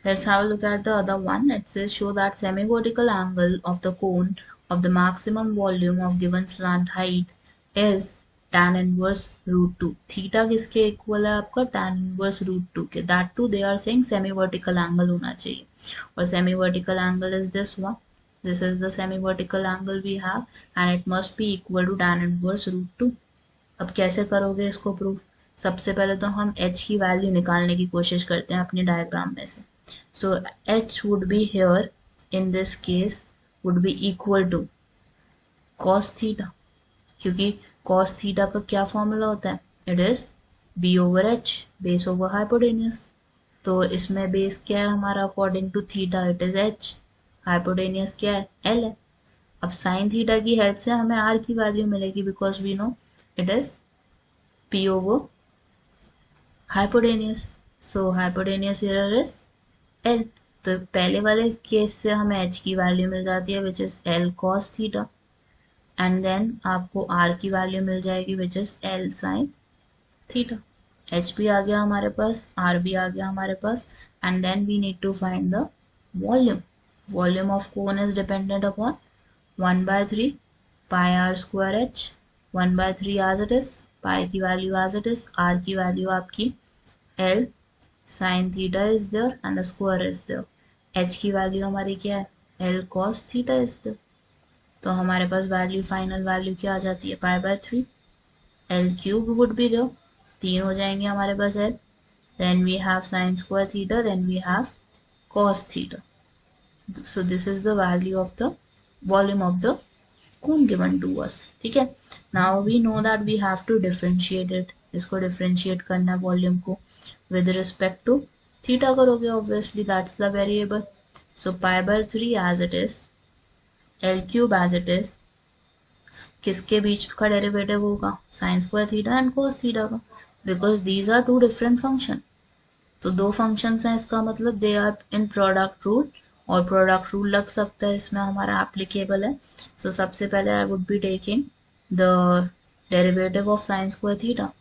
Let's have a look at the other one. It says show that semi-vertical angle of the cone of the maximum volume of given slant height is tan inverse root 2. Theta किसके equal है आपका? tan inverse root 2 के. That too they are saying semi-vertical angle होना चाहिए. और semi-vertical angle is this one. This is the semi-vertical angle we have and it must be equal to tan inverse root 2. अब कैसे करोगे इसको proof? सबसे पहले तो हम h की वैल्यू निकालने की कोशिश करते हैं अपनी डायग्राम में से. So h would be here in this case would be equal to cos theta, क्योंकि cos theta का क्या फॉर्मूला होता है? It is b over h, base over hypotenuse. तो इसमें बेस क्या है हमारा? According to theta it is h, hypotenuse क्या है? l है. अब साइन थीटा की हेल्प से हमें r की वैल्यू मिलेगी because we know it is p over hypotenuse. So hypotenuse here is L. तो पहले वाले केस से हमें h की वैल्यू मिल जाती है which is L cos theta and then आपको r की वैल्यू मिल जाएगी which is L sin theta. h भी आ गया हमारे पास, r भी आ गया हमारे पास and then we need to find the volume. Volume of cone is dependent upon 1/3 pi r square h, 1/3 as it is, pi की value as it is, r की वैल्यू आपकी L sin theta is there and a square is there. h की value हमारी क्या है? L cos theta is there. तो हमारे पास value final value क्या आ जाती है? pi/3. L cube would be there. 3 हो जाएंगे हमारे पास L. Then we have sin square theta. Then we have cos theta. So this is the value of the volume of the cone given to us. ठीक है. Now we know that we have to differentiate it. इसको differentiate करना volume को with respect to theta करोगे obviously that's the variable. So pi/3 as it is, L cube as it is, किसके बीच का derivative होगा? sin square theta and cos theta का, because these are two different function. तो दो functions हैं इसका मतलब they are in product rule और प्रोडक्ट रूल लग सकता है इसमें हमारा एप्लीकेबल है. सो सबसे पहले आई would be taking the derivative of sin square theta.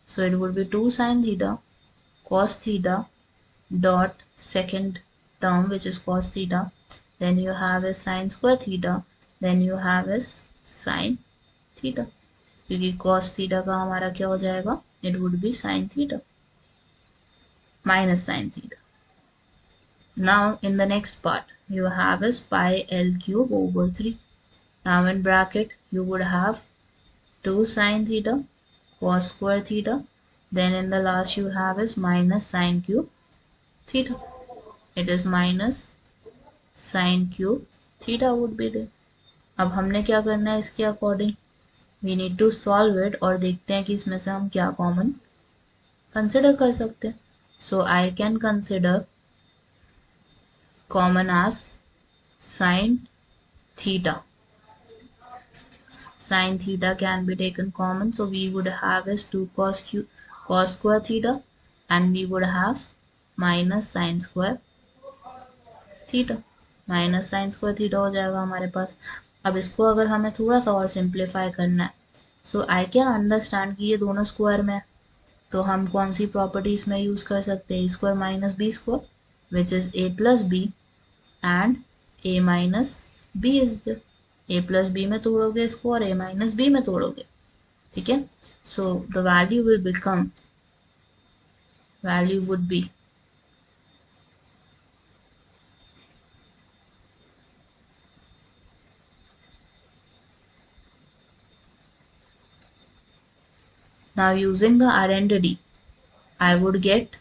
So it would be 2 sin theta cos theta dot second term which is cos theta, then you have is sin square theta, then you have is sin theta, क्योंकि cos theta का हमारा क्या हो जाएगा? It would be sin theta minus sin theta. Now in the next part you have is pi L cube over 3. Now in bracket you would have 2 sin theta cos square theta, then in the last you have is minus sin cube theta. It is minus sin cube theta would be there. अब हमने क्या करना है इसके according? We need to solve it और देखते हैं कि इसमें से हम क्या कॉमन कंसिडर कर सकते हैं. So I can consider common as sin theta. Sin theta can be taken common, so we would have is 2 cos square theta and we would have minus sin square theta. Minus sin square theta हो जाएगा हमारे पास. अब इसको अगर हमें थोड़ा सा और सिंप्लीफाई करना है, सो आई कैन अंडरस्टैंड कि ये दोनों स्क्वायर में है, तो हम कौन सी प्रॉपर्टी इसमें यूज कर सकते हैं? A square minus b square which is a plus b and a minus b is the a plus b में तोड़ोगे इसको और a माइनस बी में तोड़ोगे. ठीक है. So the value will become, value would B now using the identity I would get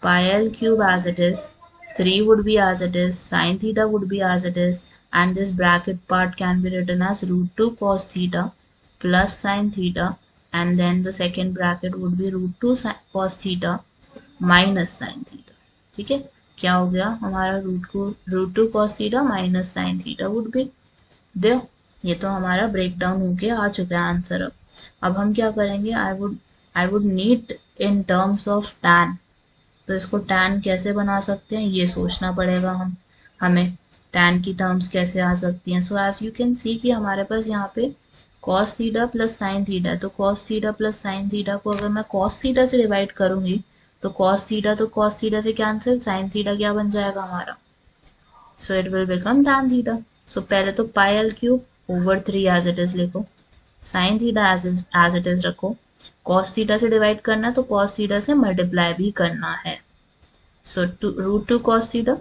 pi L cube as it is, 3 would be as it is, sin theta would be as it is, and this bracket part can be written as root 2 cos theta plus sin theta, and then the second bracket would be root 2 cos theta minus sin theta. ठीक है. क्या हो गया हमारा? root 2 cos theta minus sin theta would be there. ये तो हमारा break down होके आ चुका है आंसर. अब हम क्या करेंगे? I would need in terms of tan. तो इसको tan कैसे बना सकते हैं ये सोचना पड़ेगा हमें tan की टर्म्स कैसे आ सकती हैं. So as you can see कि हमारे पास यहाँ पे cos theta plus sin theta है, तो cos theta plus sin theta को अगर मैं cos थीटा से डिवाइड करूंगी तो cos थीटा से कैंसिल, sin थीटा क्या बन जाएगा हमारा, so it will become tan theta. So पहले तो pi L cube over 3 as it is लिखो, sin theta as it is रखो, cos थीटा से डिवाइड करना है तो cos थीटा से मल्टीप्लाई भी करना है। So root 2 cos theta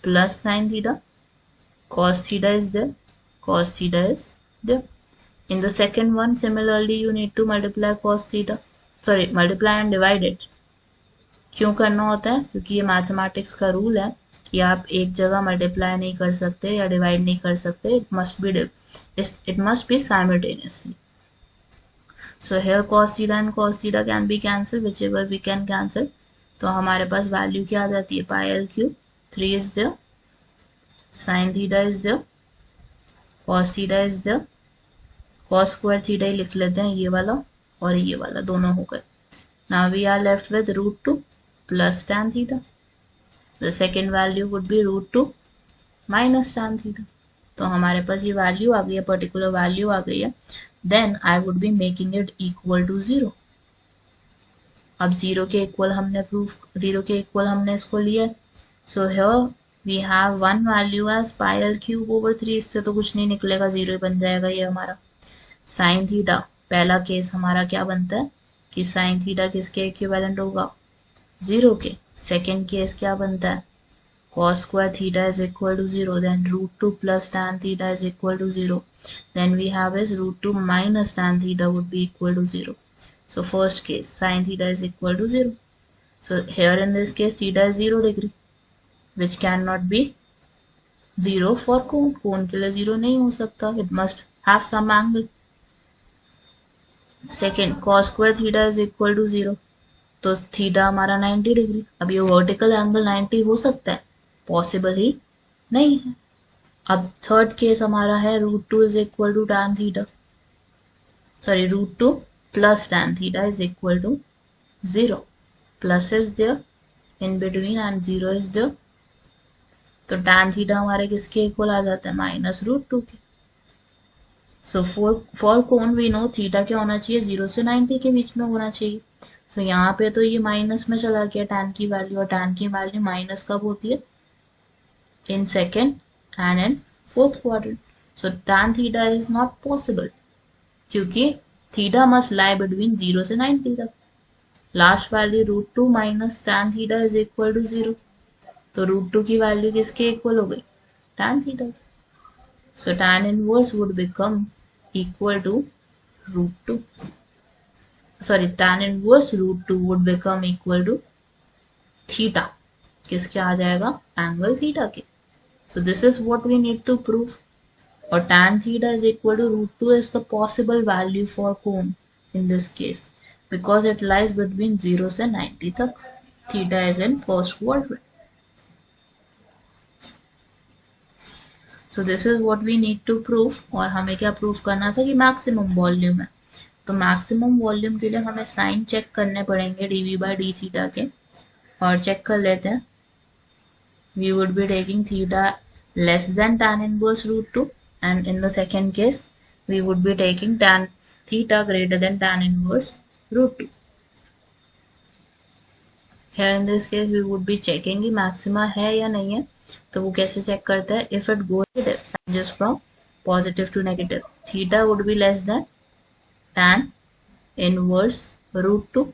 plus sin theta, cos theta is there, cos theta is there. In the second one, similarly, you need to multiply cos theta, sorry, multiply and divide it. क्यों करना होता है, क्योंकि ये mathematics का rule है कि आप एक जगह मल्टीप्लाई नहीं कर सकते या डिवाइड नहीं कर सकते, it must be simultaneously. So here cos theta and cos theta can be cancelled, whichever we can cancel. तो हमारे पास वैल्यू क्या आ जाती है, pi L cube 3 is there, sine theta is there, cos theta is there, cos square theta ही लिख लेते हैं, ये वाला और ये वाला दोनों हो गए। Now we are left with root 2 plus tan theta, the second value would be root 2 minus tan theta. तो हमारे पास ये वैल्यू आ गई है, पर्टिकुलर वैल्यू आ गई है। Then I would be making it equal to 0। अब जीरो के इक्वल हमने इसको लिया। So here we have one value as pi L cube over 3, इससे तो कुछ नहीं निकलेगा, जीरो ही बन जाएगा ये हमारा। साइन थीटा, पहला केस हमारा क्या बनता है कि साइन थीटा किसके इक्विवेलेंट होगा, 0 के। सेकेंड केस क्या बनता है, cos square theta is equal to 0, then root 2 plus tan theta is equal to 0, then we have is root 2 minus tan theta would be equal to 0. So first case sin theta is equal to 0. So here in this case theta is 0 degree, which cannot be 0 for cone. Cone के लिए 0 नहीं हो सकता, it must have some angle. Second, cos square theta is equal to 0, तो theta हमारा 90 degree. अब ये vertical angle 90 हो सकता है, पॉसिबल ही नहीं है। अब थर्ड केस हमारा है root 2 is equal to tan theta, sorry root 2 plus tan theta is equal to 0. Plus is there in between and 0 is there. तो tan theta हमारे किसके इक्वल आ जाता है, माइनस रूट 2 के। So for cone we know theta क्या होना चाहिए, 0 से 90 के बीच में होना चाहिए। सो यहाँ पे तो ये माइनस में चला गया tan की वैल्यू, और tan की वैल्यू माइनस कब होती है, in second and in fourth quadrant. So tan theta is not possible, क्योंकि थीटा मस्ट लाई बिटवीन 0 से 90 तक। Last value root 2 minus tan theta is equal to 0, तो रूट 2 की वैल्यू किसके इक्वल हो गई, टैन थीटा की। So tan inverse would become equal to root 2, sorry tan inverse root 2 would become equal to theta, किसके आ जाएगा, angle theta के। So this is what we need to prove. और tan theta is equal to root 2 is the possible value for cone in this case, because it lies between 0 से 90 तक, theta is in first quadrant. So this is what we need to prove। और हमें क्या prove करना था कि maximum volume है, तो मैक्सिमम वॉल्यूम के लिए हमें साइन चेक करने पड़ेंगे dv by d थीटा के, और चेक कर लेते हैं। We would be taking theta less than tan inverse root 2, and in the second case we would be taking tan theta greater than tan inverse root 2. Here in this case we would be checking कि maxima है या नहीं है। तो वो कैसे check करता है, if it goes negative, changes from positive to negative, theta would be less than tan inverse root 2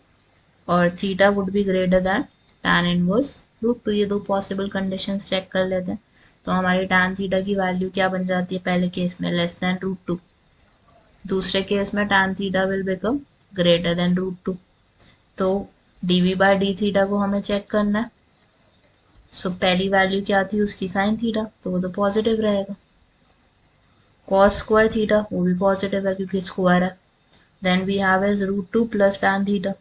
और theta would be greater than tan inverse root 2। ये दो possible conditions चेक कर लेते हैं। तो हमारी tan थीटा की वैल्यू क्या बन जाती है, पहले केस में लेस देन रूट 2, दूसरे केस में tan theta will become greater than root 2। तो dv बाय डी थीटा को हमें चेक करना है। सो पहली वैल्यू क्या थी उसकी, साइन थीटा, तो वो तो पॉजिटिव रहेगा। cos स्क्वायर थीटा वो भी पॉजिटिव है क्योंकि स्क्वायर है। Then we have is root 2 plus tan theta,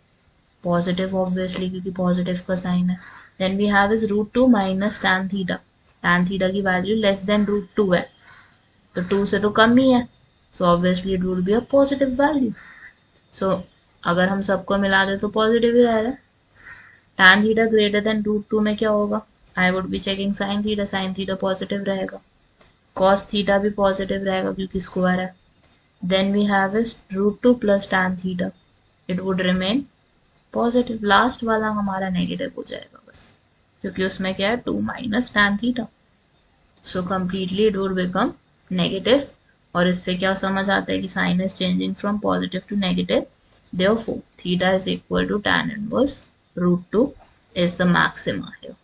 positive obviously क्योंकि पॉजिटिव का साइन है। Then we have is root 2 minus tan theta, tan theta की वैल्यू लेस देन रूट 2 है, तो 2 से तो कम ही है, so obviously it would be a positive value. सो अगर हम सबको मिला दे तो पॉजिटिव ही रहेगा। tan theta greater than root 2 में क्या होगा, I would be checking sine theta positive रहेगा, cos थीटा भी पॉजिटिव रहेगा क्योंकि स्क्वायर है। Then we have is root 2 plus tan theta, it would remain positive, last वाला हमारा नेगेटिव हो जाएगा बस, क्योंकि उसमें क्या है 2 minus tan theta, so completely it would become negative. और इससे क्या समझ आता है कि sine is changing from positive to negative, therefore theta is equal to tan inverse √2 is the maxima here.